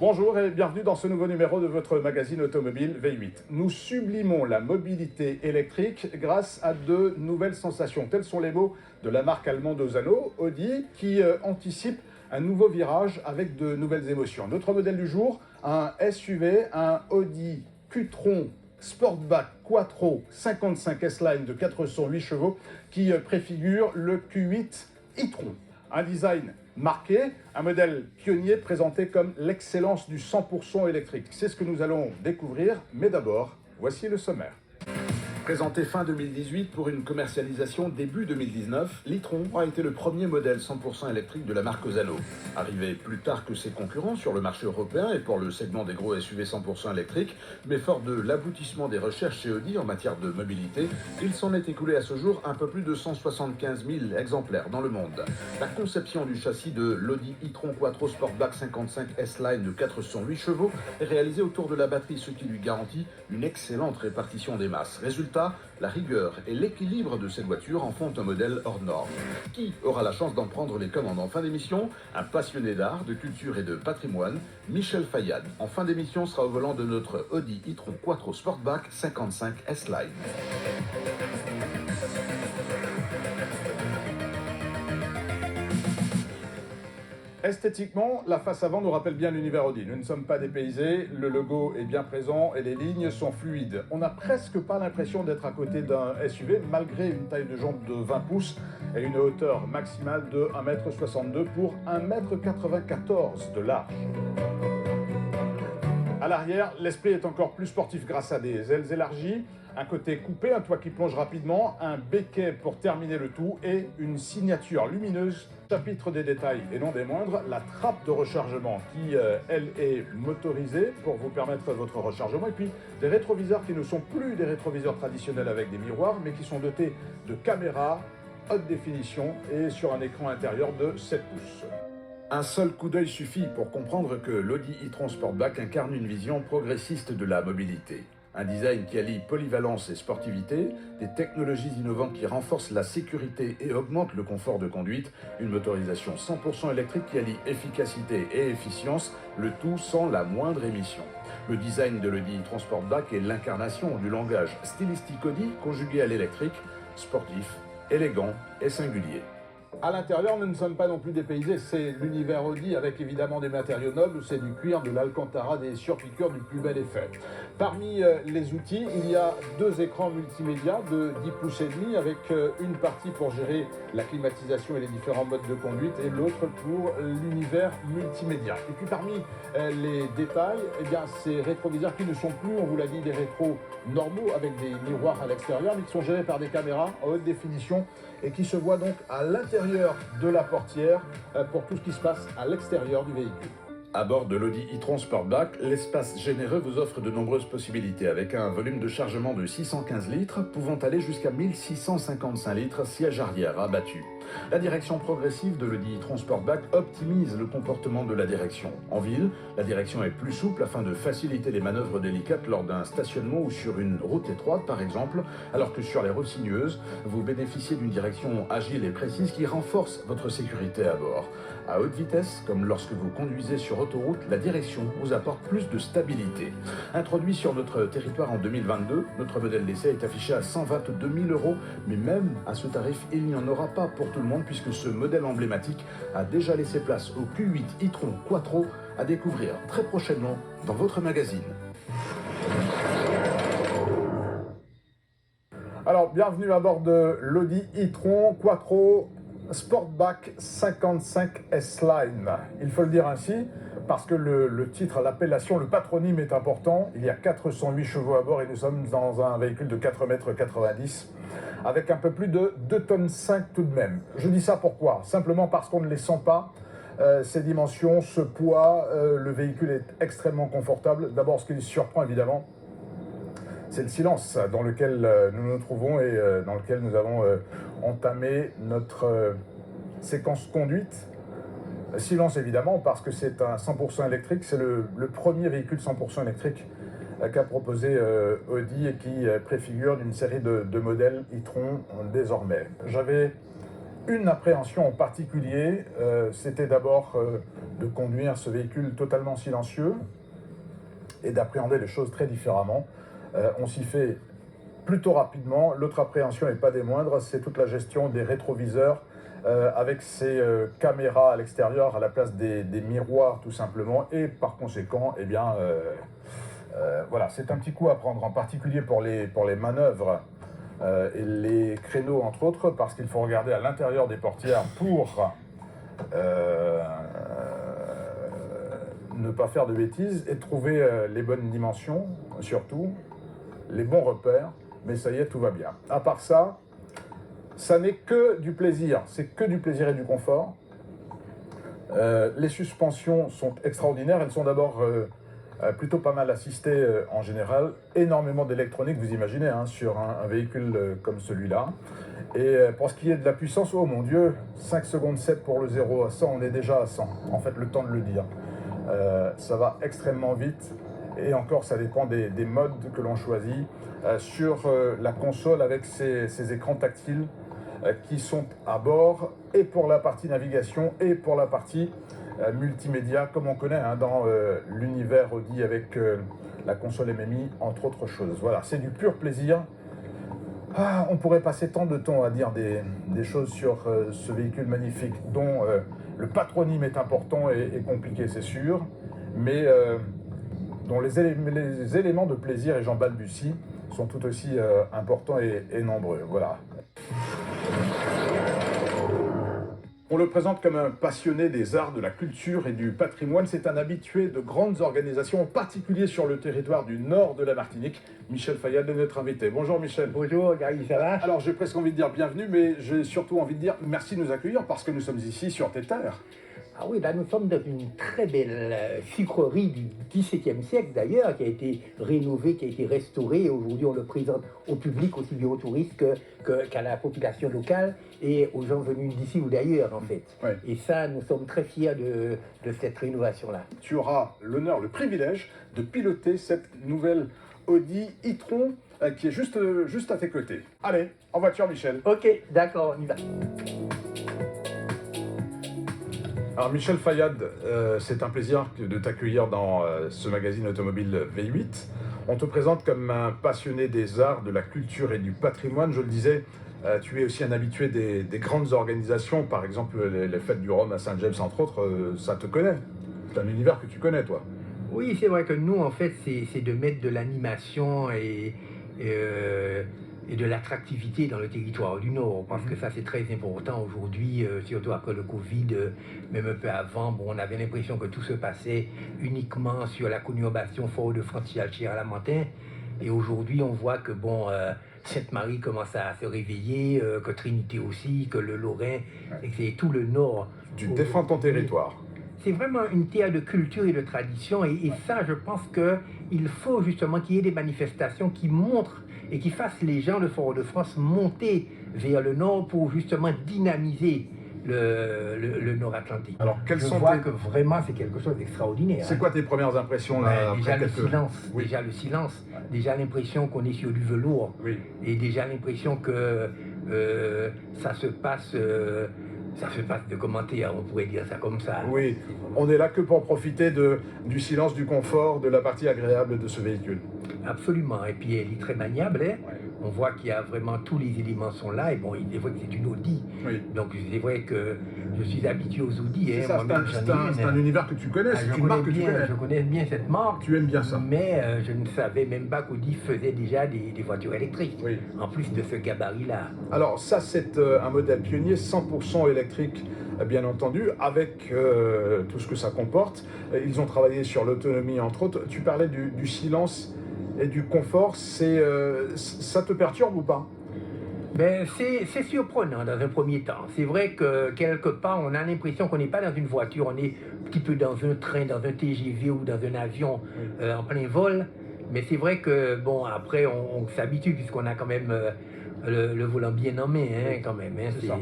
Bonjour et bienvenue dans ce nouveau numéro de votre magazine automobile V8. Nous sublimons la mobilité électrique grâce à de nouvelles sensations. Tels sont les mots de la marque allemande Osano, Audi, qui anticipe un nouveau virage avec de nouvelles émotions. Notre modèle du jour, un SUV, un Audi Q-tron Sportback Quattro 55 S-Line de 408 chevaux qui préfigure le Q8 e-tron. Un design marqué, un modèle pionnier présenté comme l'excellence du 100% électrique. C'est ce que nous allons découvrir, mais d'abord, voici le sommaire. Présenté fin 2018 pour une commercialisation début 2019, l'e-tron a été le premier modèle 100% électrique de la marque Osano. Arrivé plus tard que ses concurrents sur le marché européen et pour le segment des gros SUV 100% électriques, mais fort de l'aboutissement des recherches chez Audi en matière de mobilité, il s'en est écoulé à ce jour un peu plus de 175 000 exemplaires dans le monde. La conception du châssis de l'Audi e-tron Quattro Sportback 55 S-Line de 408 chevaux est réalisée autour de la batterie, ce qui lui garantit une excellente répartition des masses. Résultat, la rigueur et l'équilibre de cette voiture en font un modèle hors norme. Qui aura la chance d'en prendre les commandes en fin d'émission? Un passionné d'art, de culture et de patrimoine, Michel Fayad. En fin d'émission sera au volant de notre Audi e-tron Quattro Sportback 55 S-Line. Esthétiquement, la face avant nous rappelle bien l'univers Audi. Nous ne sommes pas dépaysés, le logo est bien présent et les lignes sont fluides. On n'a presque pas l'impression d'être à côté d'un SUV malgré une taille de jambe de 20 pouces et une hauteur maximale de 1,62 m pour 1,94 m de large. À l'arrière, l'esprit est encore plus sportif grâce à des ailes élargies, un côté coupé, un toit qui plonge rapidement, un béquet pour terminer le tout et une signature lumineuse. Chapitre des détails et non des moindres, la trappe de rechargement qui, elle, est motorisée pour vous permettre votre rechargement. Et puis des rétroviseurs qui ne sont plus des rétroviseurs traditionnels avec des miroirs, mais qui sont dotés de caméras haute définition et sur un écran intérieur de 7 pouces. Un seul coup d'œil suffit pour comprendre que l'Audi e-tron Sportback incarne une vision progressiste de la mobilité. Un design qui allie polyvalence et sportivité, des technologies innovantes qui renforcent la sécurité et augmentent le confort de conduite, une motorisation 100% électrique qui allie efficacité et efficience, le tout sans la moindre émission. Le design de l'Audi e-tron Sportback est l'incarnation du langage stylistique Audi conjugué à l'électrique, sportif, élégant et singulier. À l'intérieur, nous ne sommes pas non plus dépaysés, c'est l'univers Audi avec évidemment des matériaux nobles, c'est du cuir, de l'alcantara, des surpiqûres du plus bel effet. Parmi les outils, il y a deux écrans multimédia de 10 pouces et demi avec une partie pour gérer la climatisation et les différents modes de conduite et l'autre pour l'univers multimédia. Et puis parmi les détails, eh bien, ces rétroviseurs qui ne sont plus, on vous l'a dit, des rétros normaux avec des miroirs à l'extérieur, mais qui sont gérés par des caméras en haute définition et qui se voient donc à l'intérieur de la portière pour tout ce qui se passe à l'extérieur du véhicule. À bord de l'Audi e-tron Sportback, l'espace généreux vous offre de nombreuses possibilités avec un volume de chargement de 615 litres pouvant aller jusqu'à 1655 litres, siège arrière abattu. La direction progressive de l'Audi e-tron Sportback optimise le comportement de la direction. En ville, la direction est plus souple afin de faciliter les manœuvres délicates lors d'un stationnement ou sur une route étroite par exemple, alors que sur les routes sinueuses, vous bénéficiez d'une direction agile et précise qui renforce votre sécurité à bord. À haute vitesse, comme lorsque vous conduisez sur autoroute, la direction vous apporte plus de stabilité. Introduit sur notre territoire en 2022, notre modèle d'essai est affiché à 122 000 €, mais même à ce tarif, il n'y en aura pas pour tout le monde puisque ce modèle emblématique a déjà laissé place au Q8 e-tron Quattro à découvrir très prochainement dans votre magazine. Alors, bienvenue à bord de l'Audi e-tron Quattro Sportback 55 S-Line. Il faut le dire ainsi, parce que le titre, l'appellation, le patronyme est important. Il y a 408 chevaux à bord et nous sommes dans un véhicule de 4,90 m avec un peu plus de 2,5 tonnes tout de même. Je dis ça pourquoi? Simplement parce qu'on ne les sent pas. Ces dimensions, ce poids, le véhicule est extrêmement confortable. D'abord, ce qui surprend évidemment, c'est le silence dans lequel nous nous trouvons et dans lequel nous avons entamé notre séquence conduite. Silence évidemment parce que c'est un 100% électrique, c'est le premier véhicule 100% électrique qu'a proposé Audi et qui préfigure d'une série de modèles e-tron désormais. J'avais une appréhension en particulier, c'était d'abord de conduire ce véhicule totalement silencieux et d'appréhender les choses très différemment. On s'y fait plutôt rapidement. L'autre appréhension, et pas des moindres, c'est toute la gestion des rétroviseurs avec ces caméras à l'extérieur à la place des miroirs tout simplement, et par conséquent, eh bien, voilà, c'est un petit coup à prendre, en particulier pour les manœuvres et les créneaux entre autres, parce qu'il faut regarder à l'intérieur des portières pour ne pas faire de bêtises et trouver les bonnes dimensions, surtout les bons repères. Mais ça y est, tout va bien. À part ça, ça n'est que du plaisir. C'est que du plaisir et du confort. Les suspensions sont extraordinaires. Elles sont d'abord plutôt pas mal assistées en général. Énormément d'électronique, vous imaginez, hein, sur un véhicule comme celui-là. Et pour ce qui est de la puissance, oh mon Dieu, 5 secondes 7 pour le 0 à 100, on est déjà à 100. En fait, le temps de le dire. Ça va extrêmement vite. Et encore, ça dépend des modes que l'on choisit. Sur la console avec ces écrans tactiles qui sont à bord, et pour la partie navigation et pour la partie multimédia, comme on connaît hein, dans l'univers Audi avec la console MMI, entre autres choses. Voilà, c'est du pur plaisir. Ah, on pourrait passer tant de temps à dire des choses sur ce véhicule magnifique, dont le patronyme est important et compliqué, c'est sûr, mais dont les éléments de plaisir, et j'en balbutie, sont tout aussi importants et nombreux. Voilà. On le présente comme un passionné des arts, de la culture et du patrimoine. C'est un habitué de grandes organisations, en particulier sur le territoire du nord de la Martinique. Michel Fayad est notre invité. Bonjour Michel. Bonjour Gary, ça va? Alors j'ai presque envie de dire bienvenue, mais j'ai surtout envie de dire merci de nous accueillir parce que nous sommes ici sur tes terres. Ah oui, là nous sommes dans une très belle sucrerie du XVIIe siècle d'ailleurs, qui a été rénovée, qui a été restaurée. Aujourd'hui, on le présente au public, aussi bien aux touristes qu'à la population locale et aux gens venus d'ici ou d'ailleurs en fait. Ouais. Et ça, nous sommes très fiers de cette rénovation-là. Tu auras l'honneur, le privilège de piloter cette nouvelle Audi e-tron qui est juste à tes côtés. Allez, en voiture Michel. Ok, d'accord, on y va. Alors Michel Fayad, c'est un plaisir de t'accueillir dans ce magazine automobile V8. On te présente comme un passionné des arts, de la culture et du patrimoine. Je le disais, tu es aussi un habitué des grandes organisations, par exemple les Fêtes du Rhum à Saint-James, entre autres, ça te connaît. C'est un univers que tu connais, toi. Oui, c'est vrai que nous, en fait, c'est de mettre de l'animation et de l'attractivité dans le territoire du Nord, parce que ça c'est très important aujourd'hui, surtout après le Covid, même un peu avant, bon, on avait l'impression que tout se passait uniquement sur la conurbation Fort-de-France-Alchir-à-la-Montagne, et aujourd'hui on voit que bon, Sainte-Marie commence à se réveiller, que Trinité aussi, que le Lorrain, et que c'est tout le Nord. Tu défends ton territoire. C'est vraiment une terre de culture et de tradition, et ça je pense qu'il faut justement qu'il y ait des manifestations qui montrent et qui fassent les gens de Fort-de-France monter vers le nord pour justement dynamiser le Nord-Atlantique. Alors, Je vois que vraiment c'est quelque chose d'extraordinaire. C'est quoi tes premières impressions là, déjà, après déjà le silence, déjà l'impression qu'on est sur du velours, Oui. et déjà l'impression que ça se passe de commentaires, on pourrait dire ça comme ça. Oui, on est là que pour profiter du silence, du confort, de la partie agréable de ce véhicule. Absolument, et puis elle est très maniable, hein. Ouais. On voit qu'il y a vraiment tous les éléments sont là, et bon, il est vrai que c'est une Audi, Oui. donc c'est vrai que je suis habitué aux Audi. C'est hein. ça, Moi-même, c'est un univers que tu connais, Ah, c'est une marque que tu connais. je connais bien cette marque, Tu aimes bien ça. mais je ne savais même pas qu'Audi faisait déjà des voitures électriques, Oui. en plus de ce gabarit-là. Alors ça, c'est un modèle pionnier, 100% électrique, bien entendu, avec tout ce que ça comporte. Ils ont travaillé sur l'autonomie, entre autres. Tu parlais du silence et du confort. Ça te perturbe ou pas? Ben, c'est surprenant dans un premier temps. C'est vrai que quelque part, on a l'impression qu'on n'est pas dans une voiture, on est un petit peu dans un train, dans un TGV ou dans un avion en plein vol. Mais c'est vrai que, bon, après, on s'habitue puisqu'on a quand même le volant bien en main, hein, quand même. Hein, C'est ça.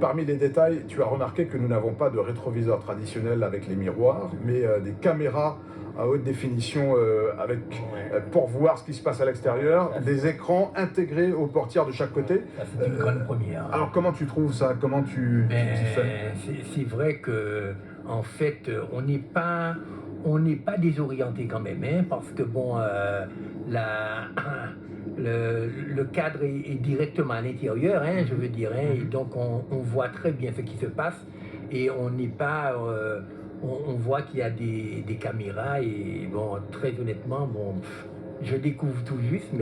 Parmi les détails, tu as remarqué que nous n'avons pas de rétroviseur traditionnel avec les miroirs, mais des caméras à haute définition pour voir ce qui se passe à l'extérieur, des écrans intégrés aux portières de chaque côté. Ça, c'est une grande première. Alors comment tu trouves ça? Comment tu t'y fais? C'est vrai que en fait, on n'est pas désorienté quand même, hein, parce que bon, le cadre est directement à l'intérieur, hein, je veux dire, hein, et donc on voit très bien ce qui se passe et on n'est pas, on voit qu'il y a des caméras et bon, très honnêtement, bon, je découvre tout juste,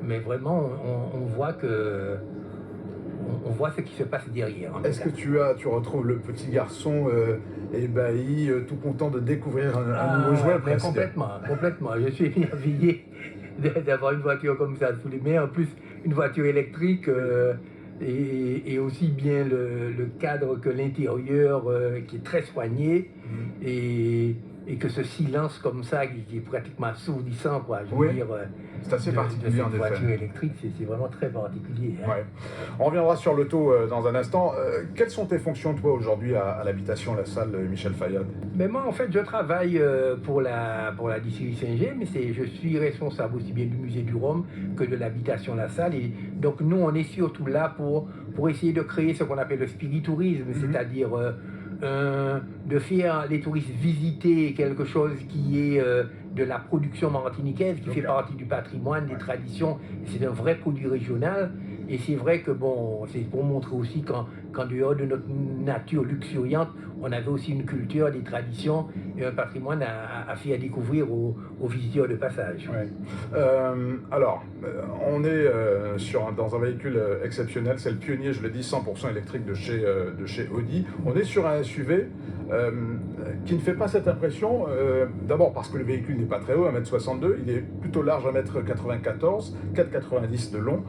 mais vraiment, on voit que on voit ce qui se passe derrière. Est-ce que tu retrouves le petit garçon ébahi, tout content de découvrir un nouveau jouet presque? Complètement. Je suis émerveillé d'avoir une voiture comme ça sous les mains. En plus, une voiture électrique et aussi bien le cadre que l'intérieur qui est très soigné et que ce silence comme ça qui est pratiquement assourdissant, quoi. Je veux dire, c'est assez particulier en effet. Une voiture électrique, c'est vraiment très particulier. Hein. Ouais. On reviendra sur l'auto dans un instant. Quelles sont tes fonctions, toi, aujourd'hui, à l'habitation La Salle, Michel Fayad? Mais moi, en fait, je travaille pour la distillerie Saint-Gé, mais je suis responsable aussi bien du musée du Rhum que de l'habitation La Salle. Et donc, nous, on est surtout là pour essayer de créer ce qu'on appelle le spiritourisme, c'est-à-dire de faire les touristes visiter quelque chose qui est de la production martiniquaise, qui fait partie du patrimoine, des traditions. C'est un vrai produit régional. Et c'est vrai que bon, c'est pour montrer aussi qu'en dehors de notre nature luxuriante, on avait aussi une culture, des traditions et un patrimoine à faire découvrir aux visiteurs de passage. Ouais. Alors, on est dans un véhicule exceptionnel, c'est le Pionnier, je le dis, 100% électrique de chez Audi. On est sur un SUV qui ne fait pas cette impression, d'abord parce que le véhicule n'est pas très haut, 1m62, il est plutôt large, 1m94, 4,90 de long,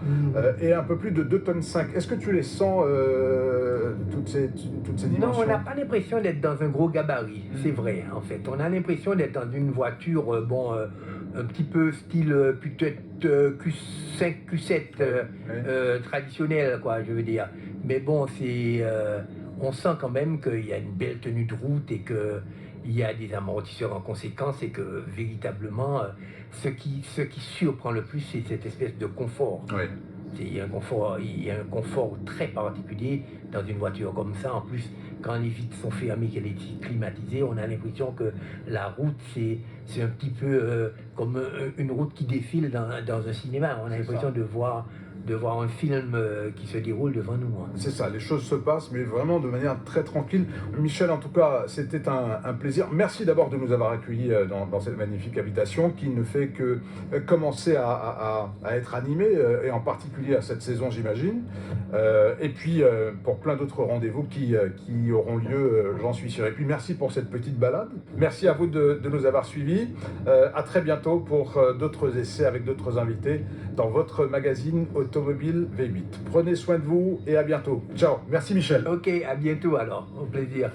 et un peu plus de 2,5 tonnes. Est-ce que tu les sens, toutes ces dimensions? Non, on n'a pas l'impression d'être dans un gros gabarit, c'est vrai, en fait. On a l'impression d'être dans une voiture, un petit peu style peut-être Q5, Q7 traditionnel, quoi, je veux dire. Mais bon, on sent quand même qu'il y a une belle tenue de route et qu'il y a des amortisseurs en conséquence et que véritablement, ce qui surprend le plus, c'est cette espèce de confort. Oui. Il y a un confort très particulier dans une voiture comme ça. En plus, quand les vitres sont fermées, qu'elle est climatisée, on a l'impression que la route, c'est un petit peu comme une route qui défile dans un cinéma. On a l'impression de voir un film qui se déroule devant nous. Hein. C'est ça, les choses se passent, mais vraiment de manière très tranquille. Michel, en tout cas, c'était un plaisir. Merci d'abord de nous avoir accueillis dans cette magnifique habitation qui ne fait que commencer à être animée, et en particulier à cette saison, j'imagine. Et puis, pour plein d'autres rendez-vous qui auront lieu, j'en suis sûr. Et puis, merci pour cette petite balade. Merci à vous de nous avoir suivis. À très bientôt pour d'autres essais avec d'autres invités dans votre magazine Automobile V8. Prenez soin de vous et à bientôt. Ciao. Merci Michel. Ok, à bientôt alors. Au plaisir.